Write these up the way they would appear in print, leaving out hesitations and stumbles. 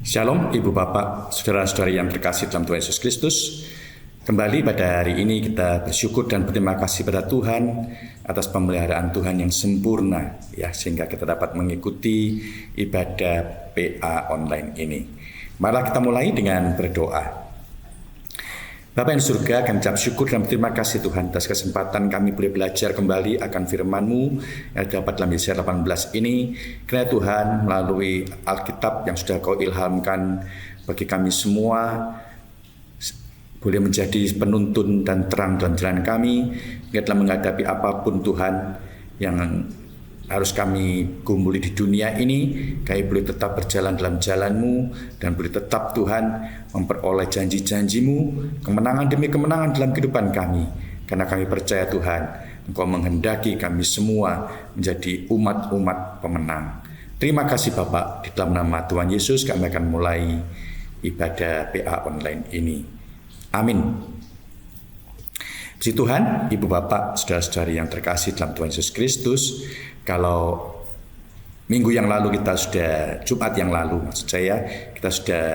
Shalom Ibu Bapak, Saudara-saudari yang terkasih dalam Tuhan Yesus Kristus. Kembali pada hari ini kita bersyukur dan berterima kasih pada Tuhan atas pemeliharaan Tuhan yang sempurna, ya, sehingga kita dapat mengikuti ibadah PA online ini. Mari kita mulai dengan berdoa. Bapa yang surga, kami ucap syukur dan berterima kasih Tuhan atas kesempatan kami boleh belajar kembali akan firman-Mu yang dapat dalam Yesaya 18 ini. Kiranya Tuhan melalui Alkitab yang sudah Kau ilhamkan bagi kami semua boleh menjadi penuntun dan terang dalam jalan kami, dalam menghadapi apapun Tuhan yang harus kami gumuli di dunia ini. Kami boleh tetap berjalan dalam jalan-Mu dan boleh tetap Tuhan memperoleh janji-janji-Mu, kemenangan demi kemenangan dalam kehidupan kami. Karena kami percaya Tuhan, Engkau menghendaki kami semua menjadi umat-umat pemenang. Terima kasih Bapak, di dalam nama Tuhan Yesus kami akan mulai ibadah PA online ini. Amin. Puji Tuhan, Ibu Bapak, Saudara-saudari yang terkasih dalam Tuhan Yesus Kristus. Kalau minggu yang lalu kita sudah, Jumat yang lalu maksud saya, kita sudah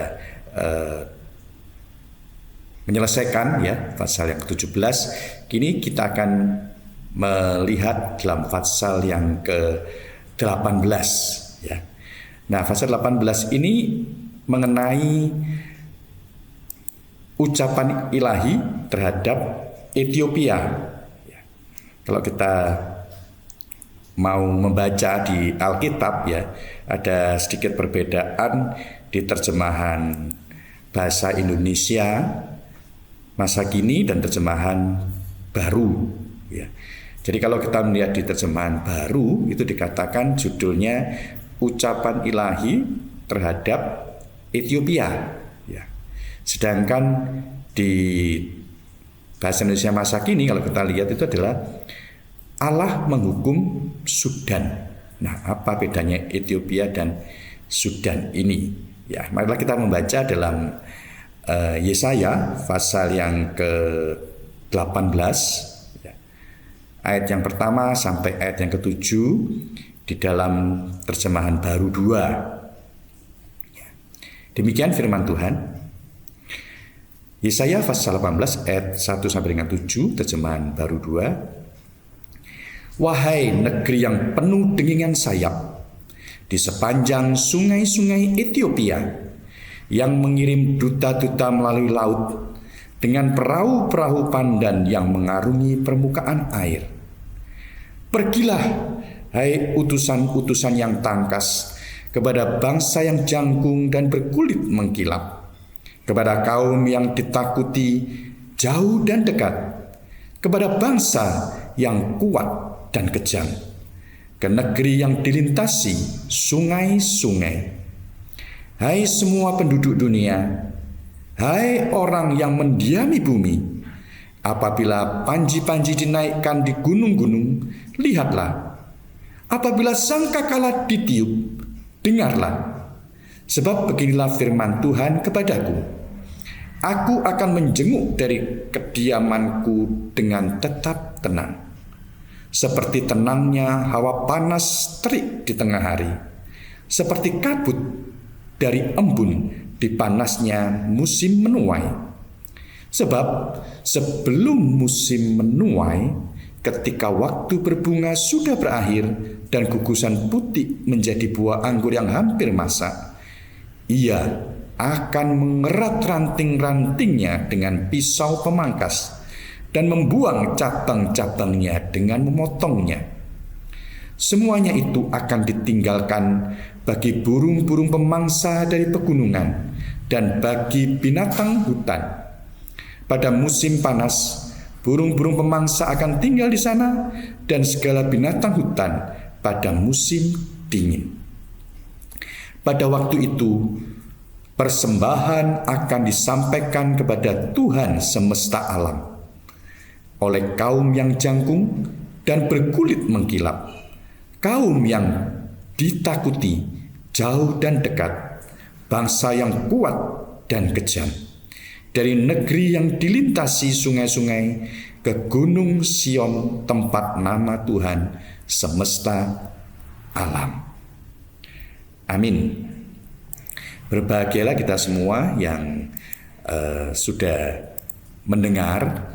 menyelesaikan ya pasal yang ke-17. Kini kita akan melihat dalam pasal yang ke-18 ya. Nah, pasal 18 ini mengenai ucapan ilahi terhadap Ethiopia. Ya. Kalau kita mau membaca di Alkitab ya, ada sedikit perbedaan di terjemahan bahasa Indonesia masa kini dan terjemahan baru ya. Jadi kalau kita melihat di terjemahan baru itu dikatakan judulnya ucapan ilahi terhadap Ethiopia ya. Sedangkan di bahasa Indonesia masa kini kalau kita lihat itu adalah Allah menghukum Sudan. Nah, apa bedanya Ethiopia dan Sudan ini? Ya, marilah kita membaca dalam Yesaya pasal yang ke-18 ya. Ayat yang pertama sampai ayat yang ke-7 di dalam terjemahan baru 2. Ya. Demikian firman Tuhan. Yesaya pasal 18 ayat 1 sampai dengan 7 terjemahan baru 2. Wahai negeri yang penuh dengingan sayap, di sepanjang sungai-sungai Ethiopia yang mengirim duta-duta melalui laut dengan perahu-perahu pandan yang mengarungi permukaan air. Pergilah, hai utusan-utusan yang tangkas, kepada bangsa yang jangkung dan berkulit mengkilap, kepada kaum yang ditakuti jauh dan dekat, kepada bangsa yang kuat dan kejam, ke negeri yang dilintasi sungai-sungai. Hai semua penduduk dunia, hai orang yang mendiami bumi, apabila panji-panji dinaikkan di gunung-gunung, lihatlah. Apabila sangkakala ditiup, dengarlah. Sebab beginilah firman Tuhan kepadaku, aku akan menjenguk dari kediamanku dengan tetap tenang, seperti tenangnya hawa panas terik di tengah hari, seperti kabut dari embun di panasnya musim menuai. Sebab sebelum musim menuai, ketika waktu berbunga sudah berakhir dan gugusan putih menjadi buah anggur yang hampir masak, ia akan mengerat ranting-rantingnya dengan pisau pemangkas dan membuang cabang-cabangnya dengan memotongnya. Semuanya itu akan ditinggalkan bagi burung-burung pemangsa dari pegunungan dan bagi binatang hutan. Pada musim panas, burung-burung pemangsa akan tinggal di sana dan segala binatang hutan pada musim dingin. Pada waktu itu, persembahan akan disampaikan kepada Tuhan semesta alam oleh kaum yang jangkung dan berkulit mengkilap, kaum yang ditakuti jauh dan dekat, bangsa yang kuat dan kejam, dari negeri yang dilintasi sungai-sungai ke gunung Sion, tempat nama Tuhan semesta alam. Amin. Berbahagialah kita semua yang sudah mendengar,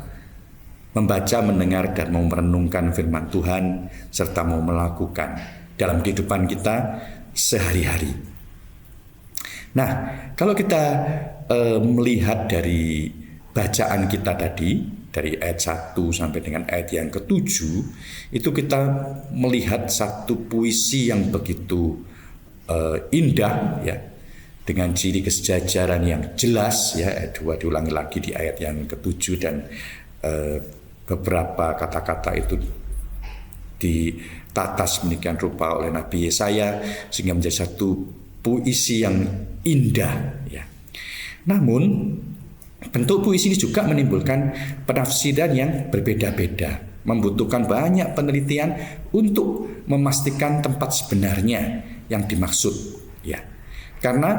membaca, mendengar, dan mau merenungkan firman Tuhan, serta mau melakukan dalam kehidupan kita sehari-hari. Nah, kalau kita melihat dari bacaan kita tadi, dari ayat 1 sampai dengan ayat yang ke-7, itu kita melihat satu puisi yang begitu indah, ya, dengan ciri kesejajaran yang jelas, ya. Ayat 2 diulangi lagi di ayat yang ke-7, dan beberapa kata-kata itu ditata sedemikian rupa oleh Nabi Yesaya sehingga menjadi satu puisi yang indah, ya. Namun bentuk puisi ini juga menimbulkan penafsiran yang berbeda-beda, membutuhkan banyak penelitian untuk memastikan tempat sebenarnya yang dimaksud, ya. Karena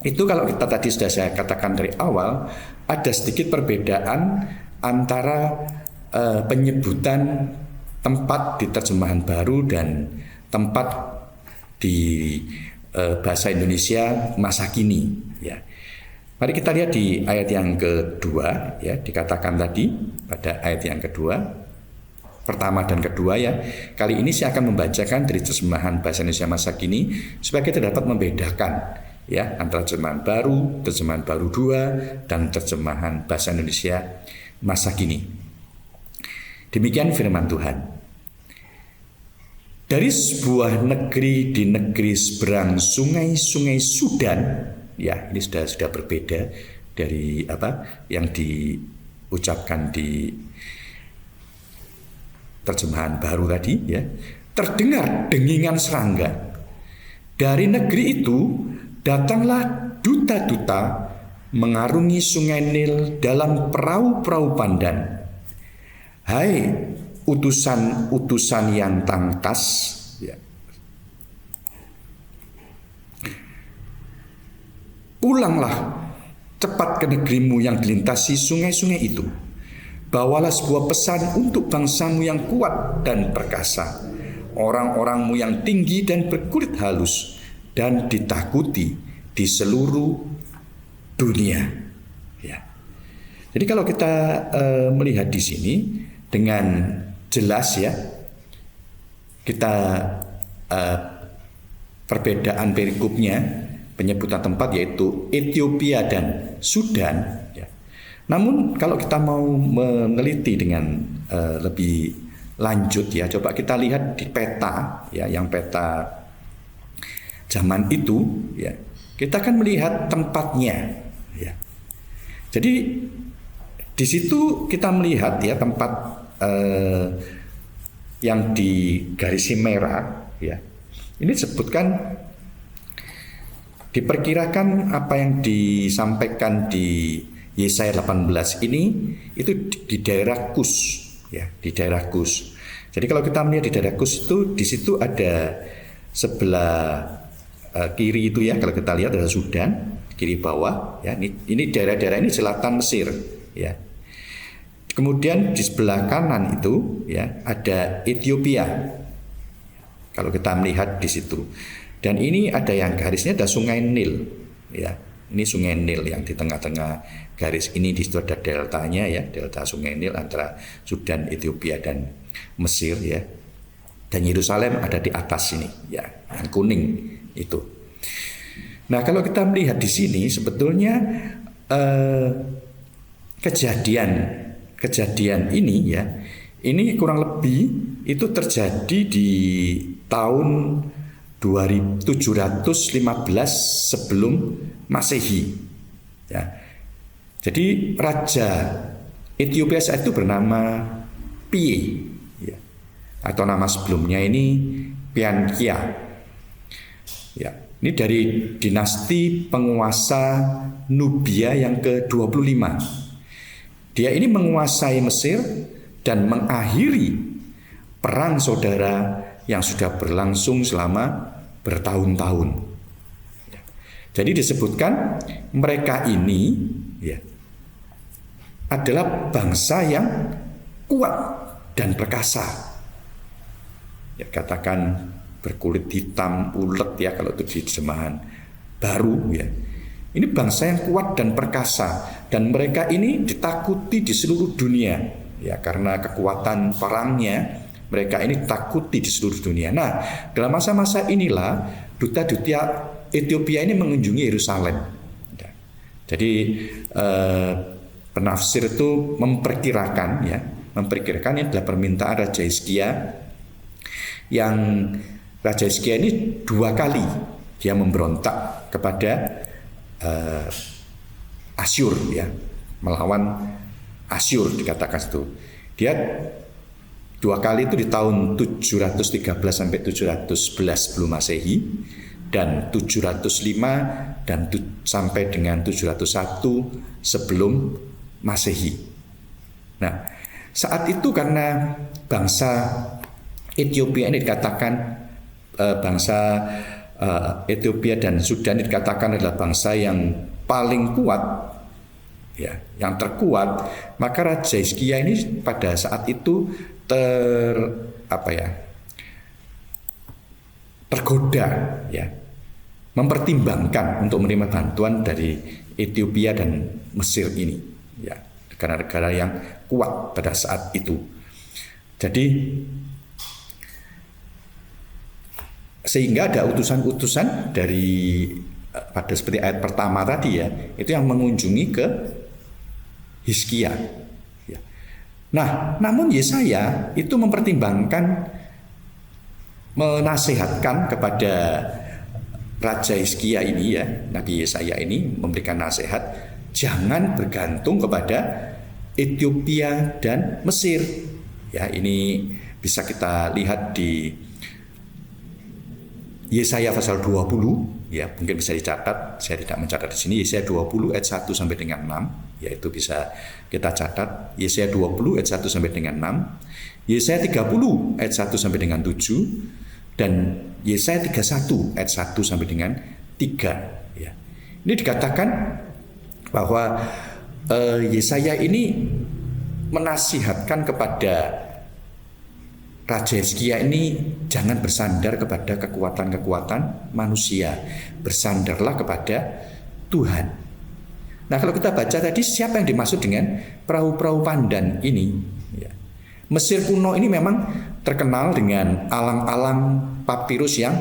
itu kalau kita tadi sudah saya katakan dari awal, ada sedikit perbedaan antara penyebutan tempat di terjemahan baru dan tempat di bahasa Indonesia masa kini, ya. Mari kita lihat di ayat yang kedua, ya, dikatakan tadi pada ayat yang kedua, pertama dan kedua, ya. Kali ini saya akan membacakan dari terjemahan bahasa Indonesia masa kini supaya kita dapat membedakan, ya, antara terjemahan baru 2 dan terjemahan bahasa Indonesia masa kini. Demikian firman Tuhan. Dari sebuah negeri di negeri seberang sungai-sungai Sudan, ya, ini sudah berbeda dari apa yang diucapkan di terjemahan baru tadi, ya. Terdengar dengingan serangga. Dari negeri itu datanglah duta-duta mengarungi sungai Nil dalam perahu-perahu pandan. Hai utusan-utusan yang tangkas, ya. Pulanglah cepat ke negerimu yang dilintasi sungai-sungai itu. Bawalah sebuah pesan untuk bangsamu yang kuat dan perkasa, orang-orangmu yang tinggi dan berkulit halus dan ditakuti di seluruh dunia. Ya. Jadi kalau kita melihat di sini dengan jelas, ya, kita perbedaan perikopnya, penyebutan tempat yaitu Ethiopia dan Sudan, ya. Namun kalau kita mau meneliti dengan lebih lanjut, ya, coba kita lihat di peta, ya, yang peta zaman itu, ya, kita akan melihat tempatnya, ya. Jadi di situ kita melihat, ya, tempat yang digarisi merah, ya. Ini disebutkan, diperkirakan apa yang disampaikan di Yesaya 18 ini itu di daerah Kus, ya, di daerah Kus. Jadi kalau kita melihat di daerah Kus itu, di situ ada sebelah kiri itu, ya, kalau kita lihat ada Sudan, kiri bawah, ya. Ini daerah-daerah ini selatan Mesir, ya. Kemudian di sebelah kanan itu, ya, ada Ethiopia. Kalau kita melihat di situ. Dan ini ada yang garisnya ada Sungai Nil, ya. Ini Sungai Nil yang di tengah-tengah garis ini, di situ ada deltanya, ya, delta Sungai Nil antara Sudan, Ethiopia dan Mesir, ya. Dan Yerusalem ada di atas ini, ya, yang kuning itu. Nah, kalau kita melihat di sini sebetulnya kejadian ini, ya, ini kurang lebih itu terjadi di tahun 2715 sebelum Masehi, ya. Jadi raja Ethiopia saat itu bernama Pie, ya, atau nama sebelumnya ini Piankia, ya. Ini dari dinasti penguasa Nubia yang ke-25. Dia ini menguasai Mesir dan mengakhiri perang saudara yang sudah berlangsung selama bertahun-tahun. Jadi disebutkan mereka ini, ya, adalah bangsa yang kuat dan perkasa. Ya, katakan berkulit hitam, ulet, ya, kalau itu di terjemahan baru ya. Ini bangsa yang kuat dan perkasa, dan mereka ini ditakuti di seluruh dunia ya, karena kekuatan perangnya. Mereka ini ditakuti di seluruh dunia. Nah, dalam masa-masa inilah duta-duta Ethiopia ini mengunjungi Yerusalem ya. Jadi penafsir itu memperkirakan ini adalah permintaan Raja Hizkia, yang Raja Hizkia ini 2 kali dia memberontak kepada Asyur ya, melawan Asyur dikatakan itu. Dia 2 kali itu di tahun 713 sampai 711 sebelum Masehi, dan 705 dan sampai dengan 701 sebelum Masehi. Nah, saat itu karena bangsa Ethiopia ini dikatakan bangsa Ethiopia dan Sudan dikatakan adalah bangsa yang paling kuat ya, yang terkuat, maka Raja Hizkia ini pada saat itu tergoda ya, mempertimbangkan untuk menerima bantuan dari Ethiopia dan Mesir ini ya, negara-negara yang kuat pada saat itu. Jadi sehingga ada utusan-utusan dari pada seperti ayat pertama tadi ya, itu yang mengunjungi ke Hizkia ya. Nah, namun Yesaya itu mempertimbangkan, menasihatkan kepada Raja Hizkia ini ya, Nabi Yesaya ini memberikan nasihat, jangan bergantung kepada Ethiopia dan Mesir ya. Ini bisa kita lihat di Yesaya pasal 20 ya, mungkin bisa dicatat, saya tidak mencatat di sini. Yesaya 20 ayat 1 sampai dengan 6 ya, itu bisa kita catat. Yesaya 20 ayat 1 sampai dengan 6, Yesaya 30 ayat 1 sampai dengan 7, dan Yesaya 31 ayat 1 sampai dengan 3 ya. Ini dikatakan bahwa Yesaya ini menasihatkan kepada Raja Hizkia ini jangan bersandar kepada kekuatan-kekuatan manusia, bersandarlah kepada Tuhan. Nah, kalau kita baca tadi, siapa yang dimaksud dengan perahu-perahu pandan ini ya. Mesir kuno ini memang terkenal dengan alang-alang papirus yang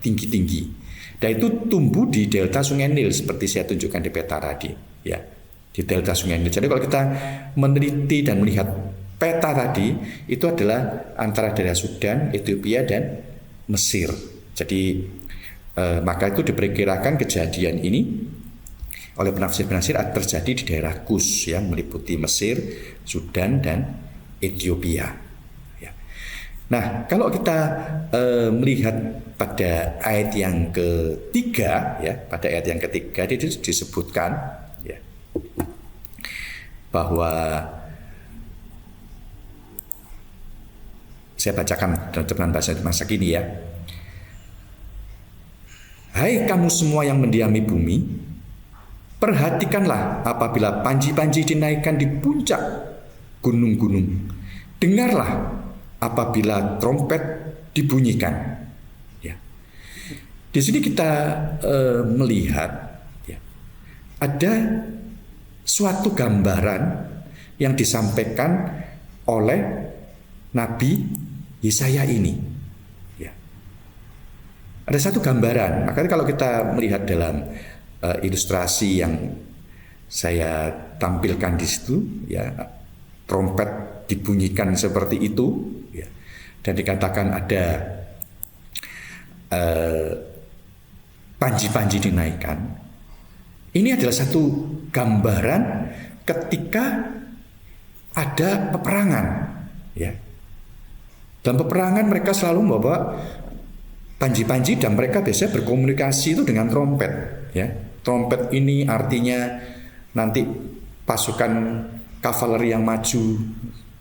tinggi-tinggi, dan itu tumbuh di delta Sungai Nil seperti saya tunjukkan di peta tadi ya, di delta Sungai Nil. Jadi kalau kita meneliti dan melihat peta tadi, itu adalah antara daerah Sudan, Ethiopia, dan Mesir. Jadi maka itu diperkirakan kejadian ini oleh penafsir-penafsir terjadi di daerah Kus yang meliputi Mesir, Sudan, dan Ethiopia ya. Nah, kalau kita melihat pada ayat yang ketiga ya, pada ayat yang ketiga itu disebutkan ya, bahwa saya bacakan dengan bahasa masa kini ya. Hai kamu semua yang mendiami bumi, perhatikanlah apabila panji-panji dinaikkan di puncak gunung-gunung. Dengarlah apabila trompet dibunyikan. Ya. Di sini kita melihat ya, ada suatu gambaran yang disampaikan oleh Nabi Yesaya ini ya. Ada satu gambaran. Makanya kalau kita melihat dalam ilustrasi yang saya tampilkan di situ ya, trompet dibunyikan seperti itu ya, dan dikatakan ada panji-panji dinaikkan. Ini adalah satu gambaran ketika ada peperangan ya. Dalam peperangan mereka selalu membawa panji-panji, dan mereka biasanya berkomunikasi itu dengan trompet ya. Trompet ini artinya nanti pasukan kavaleri yang maju,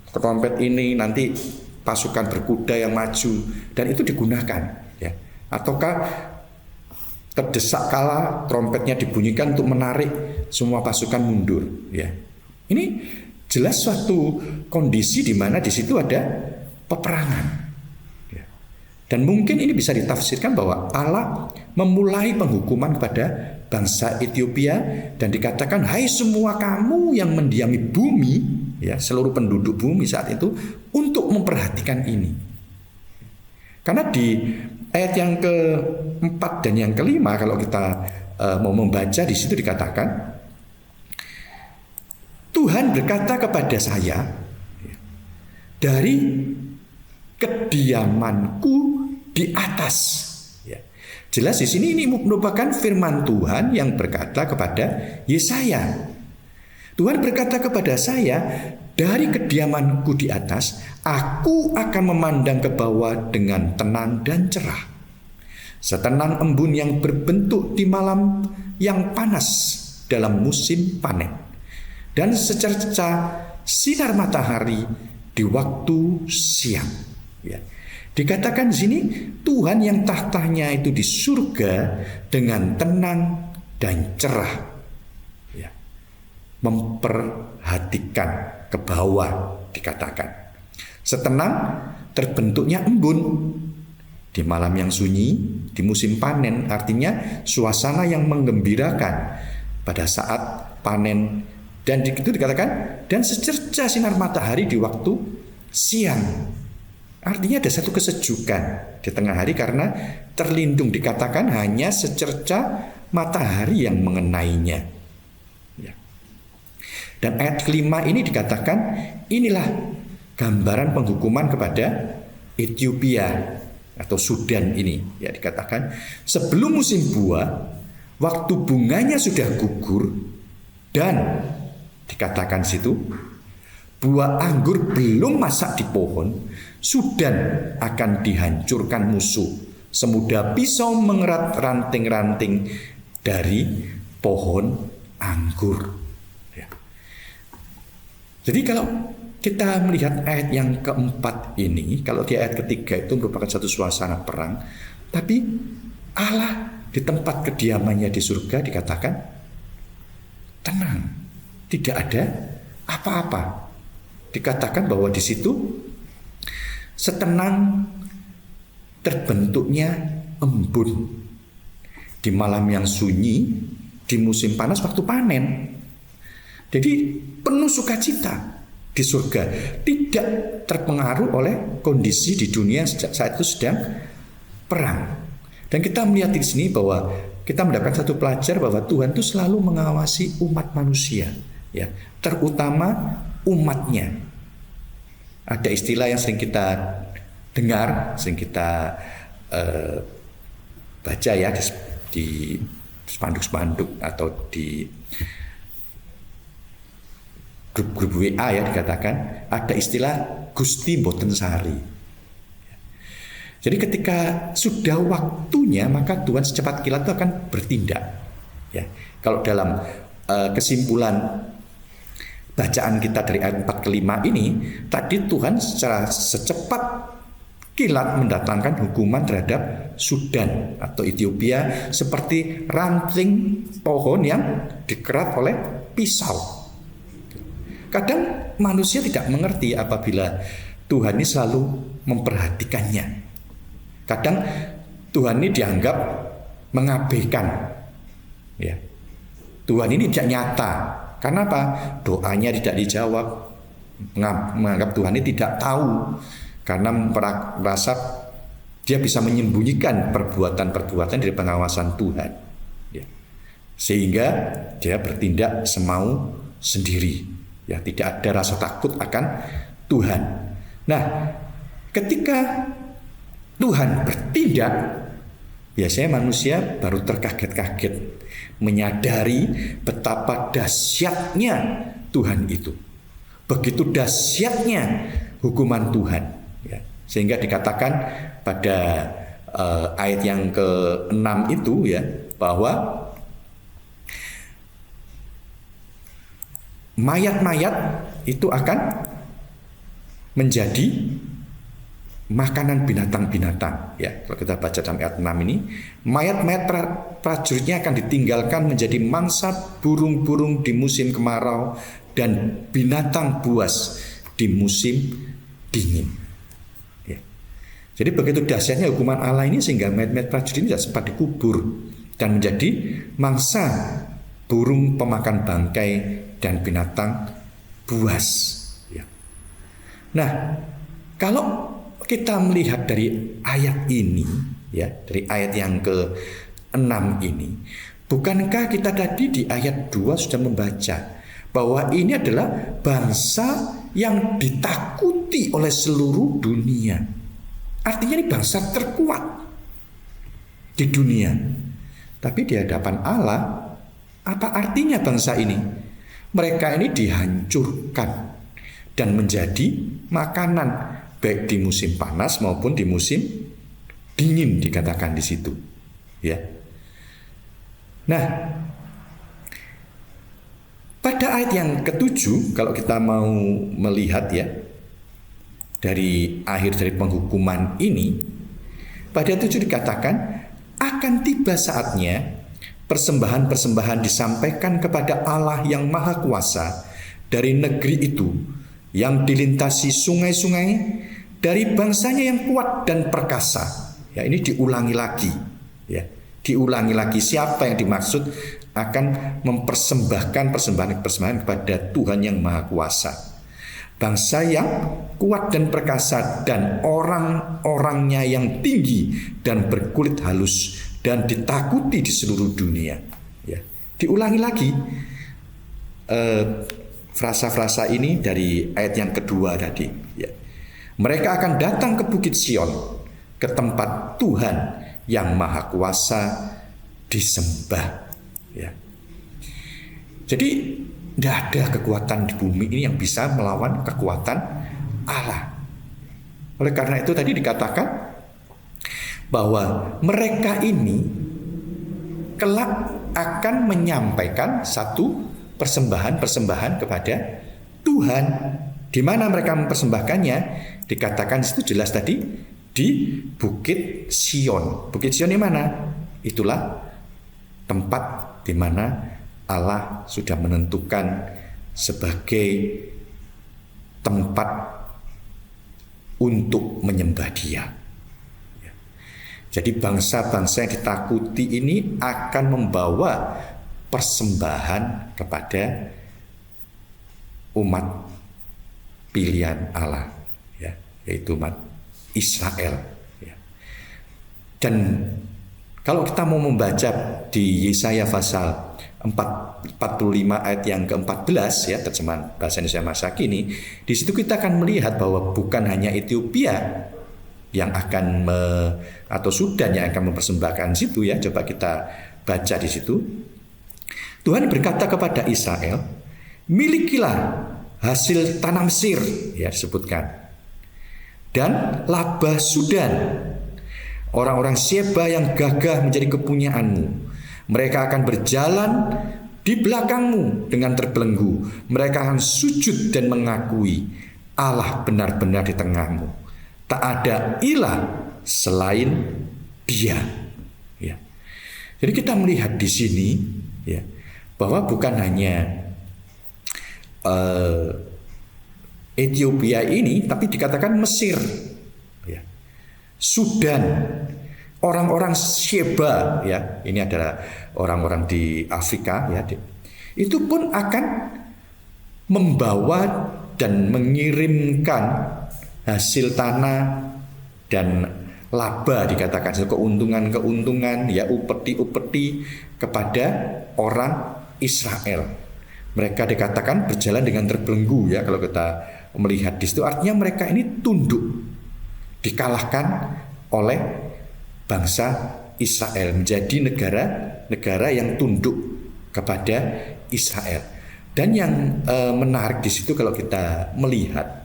trompet ini nanti pasukan berkuda yang maju, dan itu digunakan ya. Ataukah terdesak kala trompetnya dibunyikan untuk menarik semua pasukan mundur ya. Ini jelas suatu kondisi di mana di situ ada peperangan ya. Dan mungkin ini bisa ditafsirkan bahwa Allah memulai penghukuman kepada bangsa Ethiopia dan dikatakan, hai semua kamu yang mendiami bumi, ya, seluruh penduduk bumi saat itu, untuk memperhatikan ini. Karena di ayat yang keempat dan yang kelima, kalau kita mau membaca, di situ dikatakan, Tuhan berkata kepada saya, dari kediamanku di atas. Ya. Jelas di sini ini merupakan firman Tuhan yang berkata kepada Yesaya. Tuhan berkata kepada saya, dari kediamanku di atas, aku akan memandang ke bawah dengan tenang dan cerah. Setenang embun yang berbentuk di malam yang panas dalam musim panen, dan secerca sinar matahari di waktu siang. Ya. Dikatakan di sini, Tuhan yang tahtanya itu di surga dengan tenang dan cerah, ya, memperhatikan ke bawah. Dikatakan setenang terbentuknya embun di malam yang sunyi di musim panen, artinya suasana yang menggembirakan pada saat panen. Dan itu dikatakan, dan secerca sinar matahari di waktu siang. Artinya ada satu kesejukan di tengah hari karena terlindung, dikatakan hanya secerca matahari yang mengenainya. Ya. Dan ayat kelima ini dikatakan, inilah gambaran penghukuman kepada Ethiopia atau Sudan ini. Ya, dikatakan sebelum musim buah, waktu bunganya sudah gugur, dan dikatakan situ, buah anggur belum masak di pohon, Sudan akan dihancurkan musuh, semudah pisau mengerat ranting-ranting dari pohon anggur. Ya. Jadi kalau kita melihat ayat yang keempat ini, kalau di ayat ketiga itu merupakan satu suasana perang, tapi Allah di tempat kediamannya di surga dikatakan tenang, tidak ada apa-apa. Dikatakan bahwa di situ setenang terbentuknya embun di malam yang sunyi di musim panas waktu panen. Jadi penuh sukacita di surga, tidak terpengaruh oleh kondisi di dunia saat itu sedang perang. Dan kita melihat di sini bahwa kita mendapatkan satu pelajar bahwa Tuhan itu selalu mengawasi umat manusia, ya, terutama umatnya. Ada istilah yang sering kita dengar, sering kita baca ya di spanduk-spanduk atau di grup-grup WA, ya, dikatakan ada istilah Gusti Mboten Sari. Jadi ketika sudah waktunya, maka Tuhan secepat kilat itu akan bertindak. Ya, kalau dalam kesimpulan bacaan kita dari ayat 4 ke 5 ini, tadi Tuhan secara secepat kilat mendatangkan hukuman terhadap Sudan atau Ethiopia seperti ranting pohon yang dikerat oleh pisau. Kadang manusia tidak mengerti apabila Tuhan ini selalu memperhatikannya. Kadang Tuhan ini dianggap mengabaikan, ya. Tuhan ini tidak nyata. Karena apa? Doanya tidak dijawab. Menganggap Tuhan ini tidak tahu. Karena merasa dia bisa menyembunyikan perbuatan-perbuatan dari pengawasan Tuhan, ya. Sehingga dia bertindak semau sendiri, ya, tidak ada rasa takut akan Tuhan. Nah, ketika Tuhan bertindak, biasanya manusia baru terkaget-kaget, menyadari betapa dahsyatnya Tuhan itu. Begitu dahsyatnya hukuman Tuhan, ya. Sehingga dikatakan pada ayat yang ke-6 itu, ya, bahwa mayat-mayat itu akan menjadi makanan binatang-binatang, ya. Kalau kita baca dalam ayat 6 ini, mayat-mayat prajuritnya akan ditinggalkan menjadi mangsa burung-burung di musim kemarau dan binatang buas di musim dingin, ya. Jadi begitu dahsyatnya hukuman Allah ini sehingga mayat-mayat prajurit ini tidak sempat dikubur dan menjadi mangsa burung pemakan bangkai dan binatang buas. Ya. Nah, kalau kita melihat dari ayat ini, ya, dari ayat yang ke-6 ini, bukankah kita tadi di ayat 2 sudah membaca bahwa ini adalah bangsa yang ditakuti oleh seluruh dunia. Artinya ini bangsa terkuat di dunia. Tapi di hadapan Allah, apa artinya bangsa ini? Mereka ini dihancurkan dan menjadi makanan baik di musim panas maupun di musim dingin, dikatakan di situ. Ya. Nah, pada ayat yang ke-7, kalau kita mau melihat ya, dari akhir dari penghukuman ini, pada ayat 7 dikatakan, akan tiba saatnya persembahan-persembahan disampaikan kepada Allah yang Maha Kuasa dari negeri itu, yang dilintasi sungai-sungai, dari bangsanya yang kuat dan perkasa. Ya, ini diulangi lagi. Ya, diulangi lagi. Siapa yang dimaksud akan mempersembahkan persembahan-persembahan kepada Tuhan yang Maha Kuasa? Bangsa yang kuat dan perkasa dan orang-orangnya yang tinggi dan berkulit halus dan ditakuti di seluruh dunia. Ya. Diulangi lagi frasa-frasa ini dari ayat yang kedua tadi. Ya. Mereka akan datang ke Bukit Sion, ke tempat Tuhan yang Maha Kuasa disembah. Ya. Jadi tidak ada kekuatan di bumi ini yang bisa melawan kekuatan Allah. Oleh karena itu tadi dikatakan bahwa mereka ini kelak akan menyampaikan satu persembahan-persembahan kepada Tuhan. Di mana mereka mempersembahkannya? Dikatakan itu jelas tadi di Bukit Sion. Bukit Sion di mana? Itulah tempat di mana Allah sudah menentukan sebagai tempat untuk menyembah Dia. Jadi bangsa-bangsa yang ditakuti ini akan membawa persembahan kepada umat pilihan Allah, ya, yaitu umat Israel. Ya. Dan kalau kita mau membaca di Yesaya pasal 45 ayat yang ke-14, ya, terjemahan bahasa Indonesia masa kini, di situ kita akan melihat bahwa bukan hanya Ethiopia yang akan atau Sudan yang akan mempersembahkan situ, ya. Coba kita baca di situ. Tuhan berkata kepada Israel, milikilah hasil tanah Mesir, ya, disebutkan, dan laba Sudan, orang-orang Sheba yang gagah menjadi kepunyaanmu. Mereka akan berjalan di belakangmu dengan terbelenggu. Mereka akan sujud dan mengakui Allah benar-benar di tengahmu. Tak ada ilah selain Dia. Ya. Jadi kita melihat di sini, ya, bahwa bukan hanya Ethiopia ini, tapi dikatakan Mesir, ya, Sudan, orang-orang Sheba, ya, ini adalah orang-orang di Afrika, ya, itu pun akan membawa dan mengirimkan hasil tanah dan laba, dikatakan keuntungan-keuntungan, ya, upeti-upeti kepada orang Israel. Mereka dikatakan berjalan dengan terbelenggu, ya, kalau kita melihat di situ, artinya mereka ini tunduk, dikalahkan oleh bangsa Israel, menjadi negara yang tunduk kepada Israel. Dan yang menarik di situ kalau kita melihat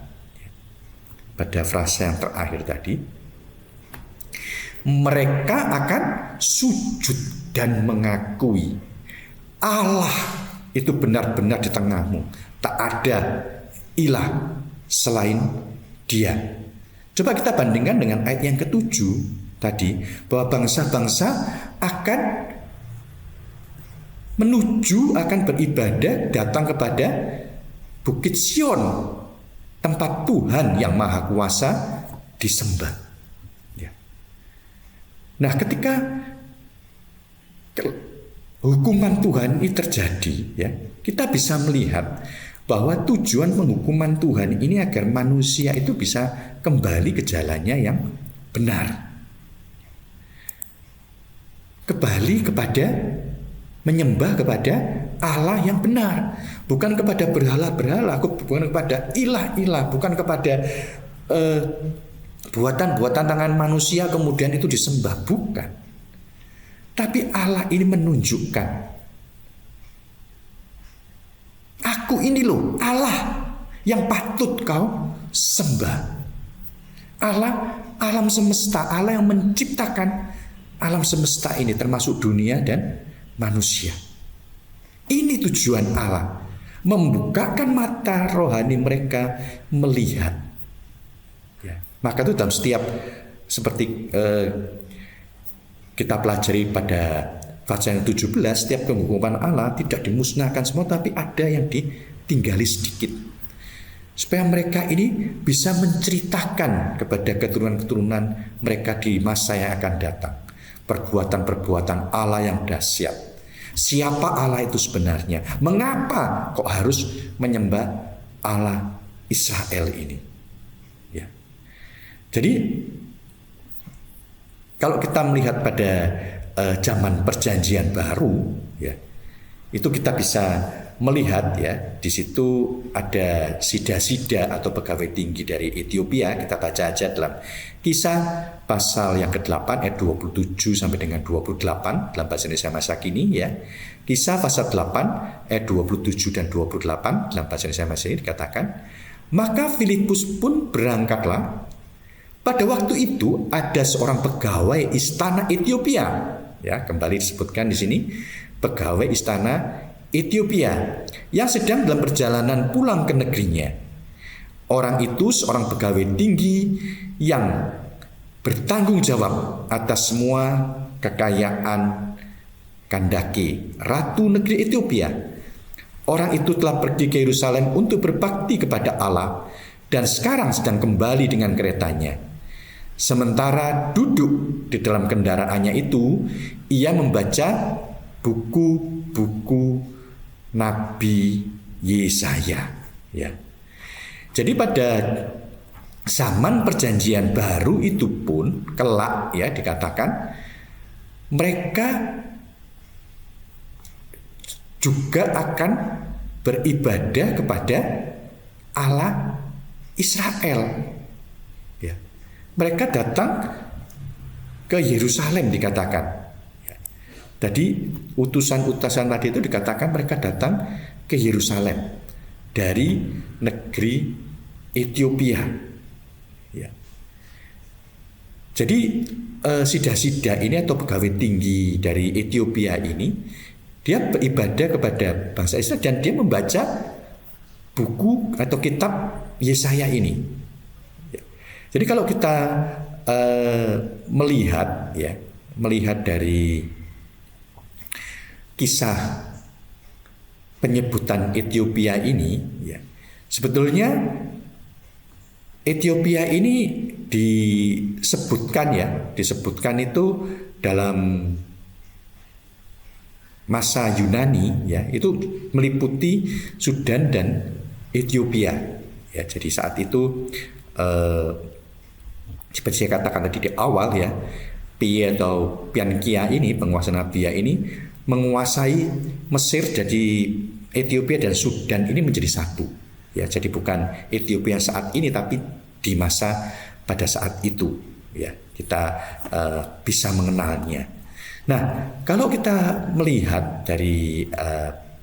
pada frasa yang terakhir tadi, mereka akan sujud dan mengakui Allah itu benar-benar di tengahmu, tak ada ilah selain Dia. Coba kita bandingkan dengan ayat yang ke-7 tadi, bahwa bangsa-bangsa akan menuju, akan beribadah, datang kepada Bukit Sion, tempat Tuhan yang Maha Kuasa disembah. Nah, ketika hukuman Tuhan ini terjadi, ya, kita bisa melihat bahwa tujuan penghukuman Tuhan ini agar manusia itu bisa kembali ke jalannya yang benar. Kembali kepada menyembah kepada Allah yang benar, bukan kepada berhala-berhala, bukan kepada ilah-ilah, bukan kepada buatan-buatan tangan manusia kemudian itu disembah, bukan. Tapi Allah ini menunjukkan, aku ini loh Allah yang patut kau sembah. Allah alam semesta, Allah yang menciptakan alam semesta ini termasuk dunia dan manusia. Ini tujuan Allah, membukakan mata rohani mereka melihat. Ya. Maka itu dalam setiap seperti kita pelajari pada pasal yang 17, setiap penghukuman Allah tidak dimusnahkan semua, tapi ada yang ditinggali sedikit. Supaya mereka ini bisa menceritakan kepada keturunan-keturunan mereka di masa yang akan datang perbuatan-perbuatan Allah yang dahsyat. Siapa Allah itu sebenarnya? Mengapa kok harus menyembah Allah Israel ini? Ya. Jadi kalau kita melihat pada zaman perjanjian baru, ya, itu kita bisa melihat, ya, di situ ada sida-sida atau pegawai tinggi dari Ethiopia. Kita baca aja dalam Kisah pasal yang ke-8 ayat 27 sampai dengan 28 dalam bahasa Indonesia masa kini, ya. Kisah pasal 8 ayat 27 dan 28 dalam bahasa Indonesia masa kini dikatakan, maka Filipus pun berangkatlah. Pada waktu itu ada seorang pegawai istana Ethiopia, ya, kembali disebutkan di sini pegawai istana Ethiopia yang sedang dalam perjalanan pulang ke negerinya. Orang itu seorang pegawai tinggi yang bertanggung jawab atas semua kekayaan Kandake, ratu negeri Ethiopia. Orang itu telah pergi ke Yerusalem untuk berbakti kepada Allah dan sekarang sedang kembali dengan keretanya. Sementara duduk di dalam kendaraannya itu, ia membaca buku-buku Nabi Yesaya, ya. Jadi pada zaman perjanjian baru itu pun kelak, ya, dikatakan mereka juga akan beribadah kepada Allah Israel, ya. Mereka datang ke Yerusalem dikatakan. Jadi utusan-utusan tadi itu dikatakan mereka datang ke Yerusalem dari negeri Ethiopia, ya. Jadi sida-sida ini atau pegawai tinggi dari Ethiopia ini, dia beribadah kepada bangsa Israel dan dia membaca buku atau kitab Yesaya ini, ya. Jadi kalau kita melihat, ya, melihat dari kisah penyebutan Ethiopia ini, ya, sebetulnya Ethiopia ini disebutkan itu dalam masa Yunani, ya, itu meliputi Sudan dan Ethiopia, ya. Jadi saat itu seperti saya katakan tadi di awal, ya, Pie atau Piankia ini, penguasa Nabia ini menguasai Mesir, jadi Ethiopia dan Sudan ini menjadi satu, ya. Jadi bukan Ethiopia saat ini, tapi di masa pada saat itu, ya, kita bisa mengenalnya. Nah, kalau kita melihat dari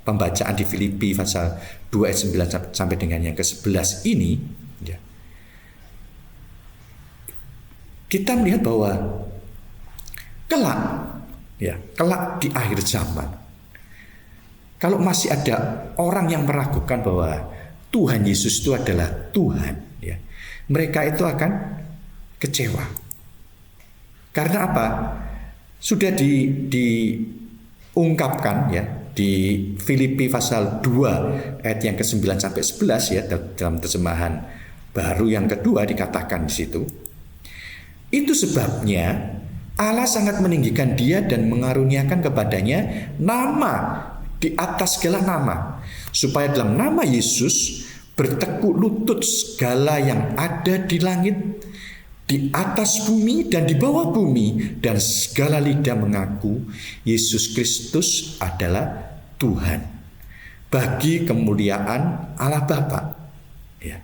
pembacaan di Filipi pasal 2 ayat 9 sampai dengan yang ke-11 ini, ya, kita melihat bahwa kelak, ya, kelak di akhir zaman, kalau masih ada orang yang meragukan bahwa Tuhan Yesus itu adalah Tuhan, ya, mereka itu akan kecewa. Karena apa? Sudah diungkapkan, ya, di Filipi pasal 2 ayat yang ke-9 sampai 11, ya, dalam terjemahan baru yang kedua dikatakan di situ. Itu sebabnya Allah sangat meninggikan dia dan mengaruniakan kepadanya nama di atas segala nama, supaya dalam nama Yesus bertekuk lutut segala yang ada di langit, di atas bumi dan di bawah bumi, dan segala lidah mengaku Yesus Kristus adalah Tuhan, bagi kemuliaan Allah Bapa. Ya.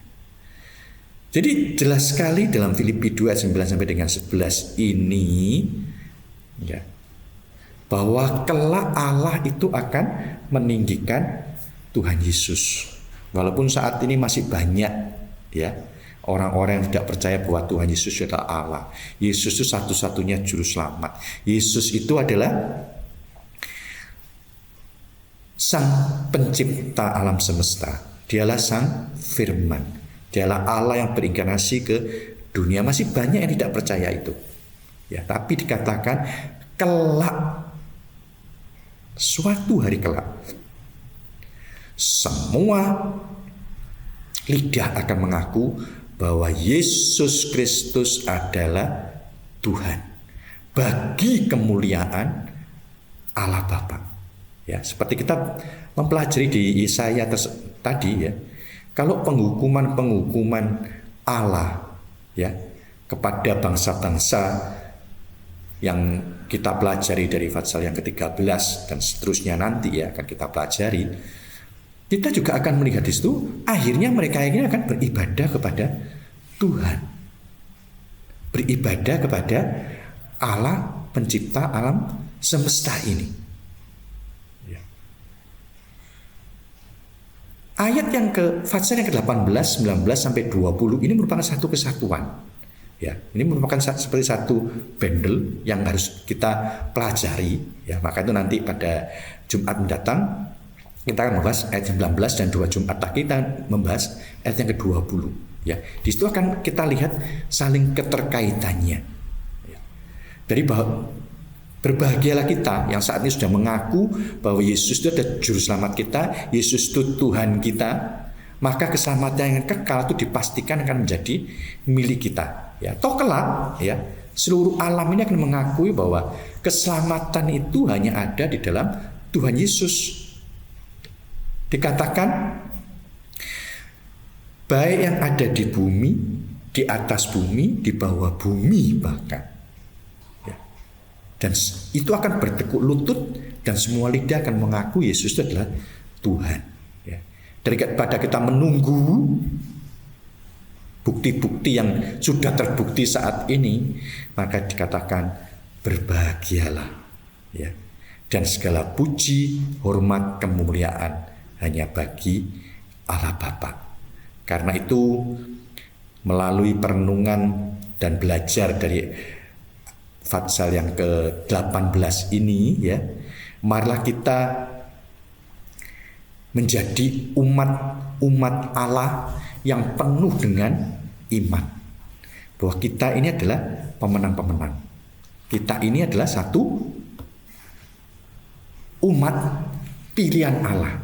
Jadi jelas sekali dalam Filipi 2 ayat 9 sampai dengan 11 ini, ya, bahwa kelak Allah itu akan meninggikan Tuhan Yesus. Walaupun saat ini masih banyak, ya, orang-orang yang tidak percaya bahwa Tuhan Yesus adalah Allah. Yesus itu satu-satunya juru selamat. Yesus itu adalah Sang Pencipta alam semesta. Dialah Sang Firman. Dialah Allah yang berinkarnasi ke dunia. Masih banyak yang tidak percaya itu. Ya, tapi dikatakan kelak, suatu hari kelak, semua lidah akan mengaku bahwa Yesus Kristus adalah Tuhan, bagi kemuliaan Allah Bapa. Ya, seperti kita mempelajari di Yesaya tadi, ya, kalau penghukuman Allah, ya, kepada bangsa-bangsa yang kita pelajari dari Fatsal yang ke-13 dan seterusnya nanti, ya, akan kita pelajari, kita juga akan melihat di situ akhirnya mereka ini akan beribadah kepada Tuhan, beribadah kepada Allah Pencipta alam semesta ini. Ayat yang Fatsal yang ke-18, 19 sampai 20 ini merupakan satu kesatuan. Ya, ini merupakan seperti satu bundle yang harus kita pelajari. Ya, maka itu nanti pada Jumat mendatang kita akan membahas ayat 19 dan 2 Jumat lagi kita membahas ayat yang ke-20. Ya, di situ akan kita lihat saling keterkaitannya. Ya. Dari bahwa berbahagialah kita yang saat ini sudah mengaku bahwa Yesus itu adalah juru selamat kita, Yesus itu Tuhan kita, maka keselamatan yang kekal itu dipastikan akan menjadi milik kita. Ya, toh kelak, ya, seluruh alam ini akan mengakui bahwa keselamatan itu hanya ada di dalam Tuhan Yesus. Dikatakan baik yang ada di bumi, di atas bumi, di bawah bumi bahkan. Dan itu akan bertekuk lutut dan semua lidah akan mengaku Yesus itu adalah Tuhan. Ya. Daripada kita menunggu bukti-bukti yang sudah terbukti saat ini, maka dikatakan berbahagialah. Ya. Dan segala puji, hormat, kemuliaan hanya bagi Allah Bapa. Karena itu melalui perenungan dan belajar dari Fatsal yang ke-18 ini, ya, marilah kita menjadi umat Allah yang penuh dengan iman bahwa kita ini adalah pemenang-pemenang. Kita ini adalah satu umat pilihan Allah.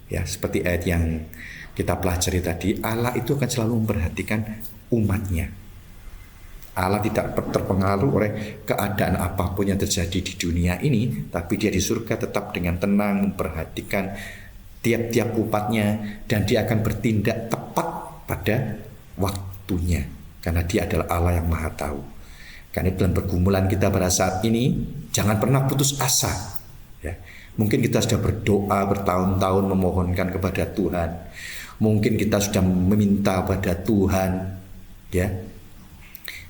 Ya, seperti ayat yang kita pelajari tadi, Allah itu akan selalu memperhatikan umatnya. Allah tidak terpengaruh oleh keadaan apapun yang terjadi di dunia ini, tapi dia di surga tetap dengan tenang memperhatikan tiap-tiap umatnya, dan dia akan bertindak tepat pada waktunya, karena dia adalah Allah yang maha tahu. Karena dalam pergumulan kita pada saat ini, jangan pernah putus asa. Ya. Mungkin kita sudah berdoa bertahun-tahun memohonkan kepada Tuhan, mungkin kita sudah meminta pada Tuhan, ya.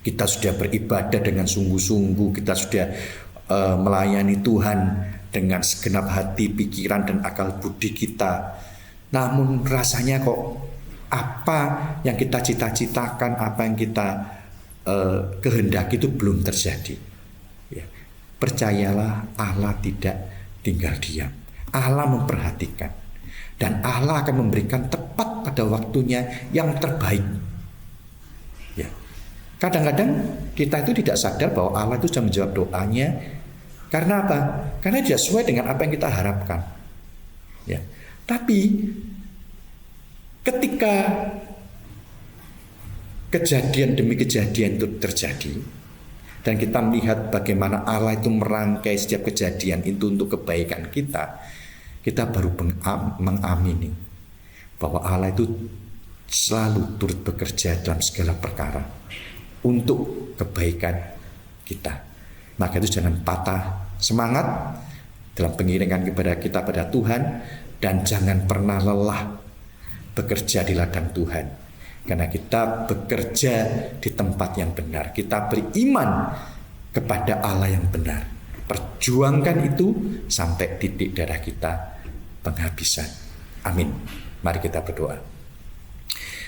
Kita sudah beribadah dengan sungguh-sungguh, kita sudah melayani Tuhan dengan segenap hati, pikiran, dan akal budi kita. Namun rasanya kok apa yang kita cita-citakan, apa yang kita kehendaki itu belum terjadi. Ya. Percayalah, Allah tidak tinggal diam. Allah memperhatikan. Dan Allah akan memberikan tepat pada waktunya yang terbaik. Ya. Kadang-kadang kita itu tidak sadar bahwa Allah itu sudah menjawab doanya. Karena apa? Karena dia sesuai dengan apa yang kita harapkan. Ya. Tapi ketika kejadian demi kejadian itu terjadi, dan kita melihat bagaimana Allah itu merangkai setiap kejadian itu untuk kebaikan kita baru mengamini bahwa Allah itu selalu turut bekerja dalam segala perkara untuk kebaikan kita. Maka itu jangan patah semangat dalam pengiringan kepada kita pada Tuhan, dan jangan pernah lelah bekerja di ladang Tuhan, karena kita bekerja di tempat yang benar. Kita beriman kepada Allah yang benar. Perjuangkan itu sampai titik darah kita penghabisan. Amin. Mari kita berdoa.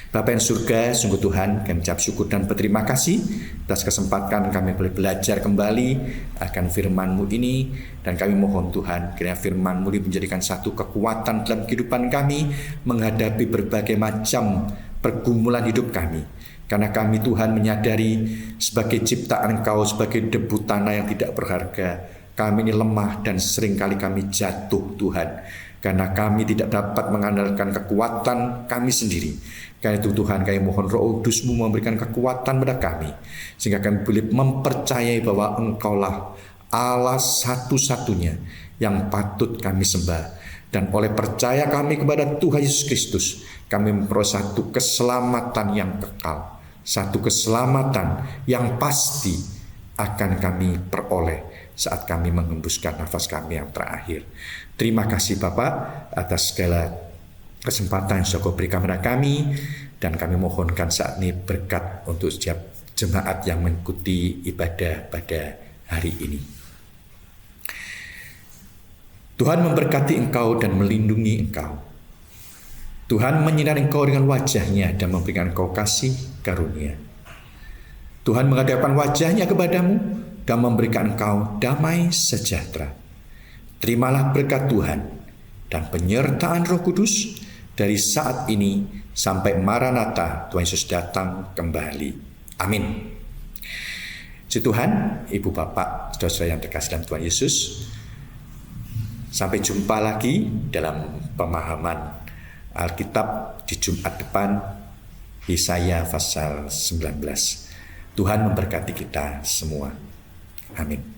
Bapa yang surga, sungguh Tuhan, kami ucap syukur dan berterima kasih atas kesempatan kami boleh belajar kembali akan firman-Mu ini, dan kami mohon Tuhan, kiranya firman-Mu ini menjadikan satu kekuatan dalam kehidupan kami menghadapi berbagai macam pergumulan hidup kami. Karena kami Tuhan menyadari sebagai ciptaan Engkau, sebagai debu tanah yang tidak berharga, kami ini lemah dan seringkali kami jatuh Tuhan. Karena kami tidak dapat mengandalkan kekuatan kami sendiri. Karena itu Tuhan, kami mohon Roh Kudus-Mu memberikan kekuatan pada kami, sehingga kami boleh mempercayai bahwa Engkaulah Allah satu-satunya yang patut kami sembah. Dan oleh percaya kami kepada Tuhan Yesus Kristus, kami memperoleh satu keselamatan yang kekal, satu keselamatan yang pasti akan kami peroleh saat kami mengembuskan nafas kami yang terakhir. Terima kasih Bapak atas segala kesempatan yang sudah Kau berikan kepada kami, dan kami mohonkan saat ini berkat untuk setiap jemaat yang mengikuti ibadah pada hari ini. Tuhan memberkati engkau dan melindungi engkau. Tuhan menyinari engkau dengan wajah-Nya dan memberikan engkau kasih karunia. Tuhan menghadapkan wajah-Nya kepadamu dan memberikan engkau damai sejahtera. Terimalah berkat Tuhan dan penyertaan Roh Kudus dari saat ini sampai Maranatha, Tuhan Yesus datang kembali. Amin. Puji Tuhan, Ibu Bapak, saudara-saudara yang terkasih dalam Tuhan Yesus. Sampai jumpa lagi dalam pemahaman Alkitab di Jumat depan, Yesaya pasal 19. Tuhan memberkati kita semua. Amin.